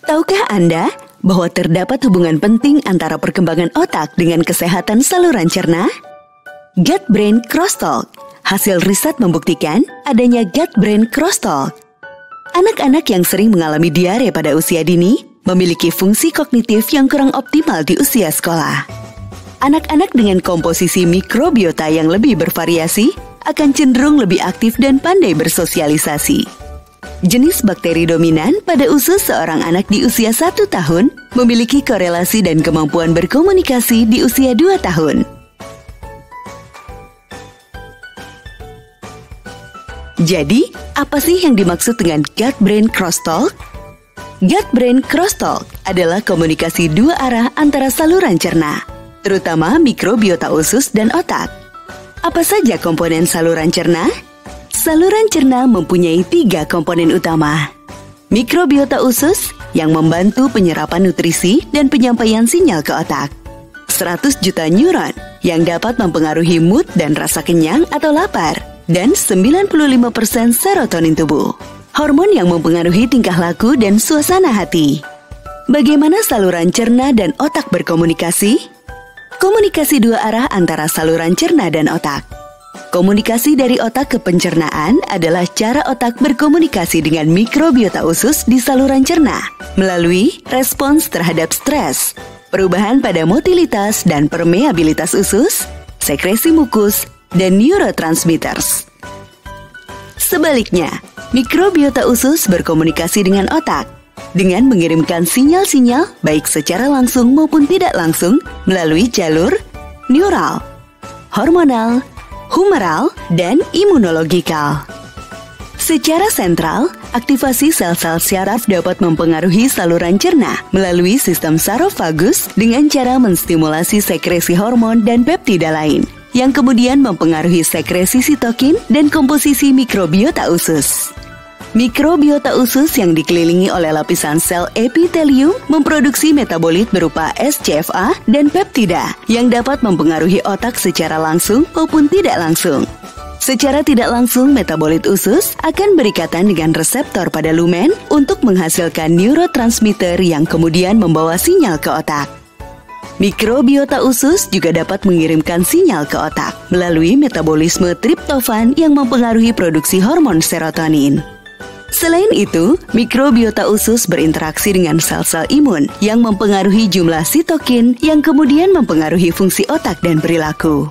Tahukah Anda bahwa terdapat hubungan penting antara perkembangan otak dengan kesehatan saluran cerna? Gut-brain crosstalk. Hasil riset membuktikan adanya gut-brain crosstalk. Anak-anak yang sering mengalami diare pada usia dini memiliki fungsi kognitif yang kurang optimal di usia sekolah. Anak-anak dengan komposisi mikrobiota yang lebih bervariasi akan cenderung lebih aktif dan pandai bersosialisasi. Jenis bakteri dominan pada usus seorang anak di usia 1 tahun memiliki korelasi dan kemampuan berkomunikasi di usia 2 tahun. Jadi, apa sih yang dimaksud dengan gut-brain crosstalk? Gut-brain crosstalk adalah komunikasi dua arah antara saluran cerna, terutama mikrobiota usus dan otak. Apa saja komponen saluran cerna? Saluran cerna mempunyai 3 komponen utama. Mikrobiota usus yang membantu penyerapan nutrisi dan penyampaian sinyal ke otak. 100 juta neuron yang dapat mempengaruhi mood dan rasa kenyang atau lapar. Dan 95% serotonin tubuh. Hormon yang mempengaruhi tingkah laku dan suasana hati. Bagaimana saluran cerna dan otak berkomunikasi? Komunikasi dua arah antara saluran cerna dan otak. Komunikasi dari otak ke pencernaan adalah cara otak berkomunikasi dengan mikrobiota usus di saluran cerna melalui respons terhadap stres, perubahan pada motilitas dan permeabilitas usus, sekresi mukus, dan neurotransmitters. Sebaliknya, mikrobiota usus berkomunikasi dengan otak dengan mengirimkan sinyal-sinyal baik secara langsung maupun tidak langsung melalui jalur neural, hormonal, humoral, dan imunologikal. Secara sentral, aktivasi sel-sel syaraf dapat mempengaruhi saluran cerna melalui sistem sarofagus dengan cara menstimulasi sekresi hormon dan peptida lain, yang kemudian mempengaruhi sekresi sitokin dan komposisi mikrobiota usus. Mikrobiota usus yang dikelilingi oleh lapisan sel epitelium memproduksi metabolit berupa SCFA dan peptida yang dapat mempengaruhi otak secara langsung maupun tidak langsung. Secara tidak langsung, metabolit usus akan berikatan dengan reseptor pada lumen untuk menghasilkan neurotransmitter yang kemudian membawa sinyal ke otak. Mikrobiota usus juga dapat mengirimkan sinyal ke otak melalui metabolisme triptofan yang mempengaruhi produksi hormon serotonin. Selain itu, mikrobiota usus berinteraksi dengan sel-sel imun yang mempengaruhi jumlah sitokin yang kemudian mempengaruhi fungsi otak dan perilaku.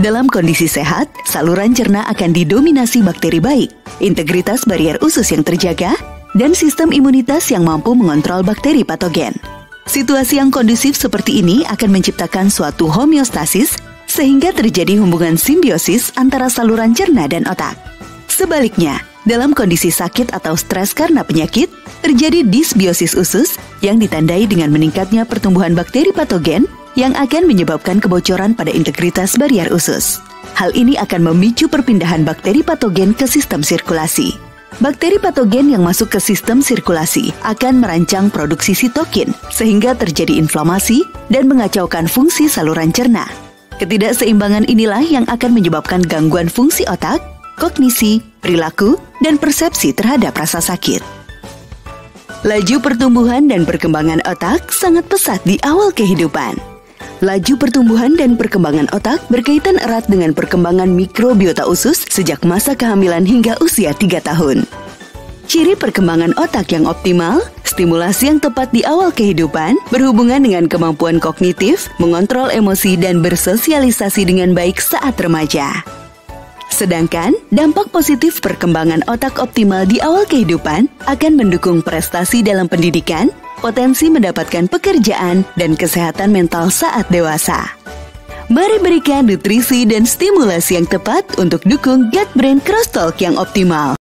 Dalam kondisi sehat, saluran cerna akan didominasi bakteri baik, integritas barrier usus yang terjaga, dan sistem imunitas yang mampu mengontrol bakteri patogen. Situasi yang kondusif seperti ini akan menciptakan suatu homeostasis sehingga terjadi hubungan simbiosis antara saluran cerna dan otak. Sebaliknya, dalam kondisi sakit atau stres karena penyakit, terjadi disbiosis usus yang ditandai dengan meningkatnya pertumbuhan bakteri patogen yang akan menyebabkan kebocoran pada integritas barrier usus. Hal ini akan memicu perpindahan bakteri patogen ke sistem sirkulasi. Bakteri patogen yang masuk ke sistem sirkulasi akan merancang produksi sitokin sehingga terjadi inflamasi dan mengacaukan fungsi saluran cerna. Ketidakseimbangan inilah yang akan menyebabkan gangguan fungsi otak, kognisi, perilaku, dan persepsi terhadap rasa sakit. Laju pertumbuhan dan perkembangan otak sangat pesat di awal kehidupan. Laju pertumbuhan dan perkembangan otak berkaitan erat dengan perkembangan mikrobiota usus sejak masa kehamilan hingga usia 3 tahun. Ciri perkembangan otak yang optimal, stimulasi yang tepat di awal kehidupan, berhubungan dengan kemampuan kognitif, mengontrol emosi, dan bersosialisasi dengan baik saat remaja. Sedangkan, dampak positif perkembangan otak optimal di awal kehidupan akan mendukung prestasi dalam pendidikan, potensi mendapatkan pekerjaan, dan kesehatan mental saat dewasa. Mari berikan nutrisi dan stimulasi yang tepat untuk dukung gut-brain crosstalk yang optimal.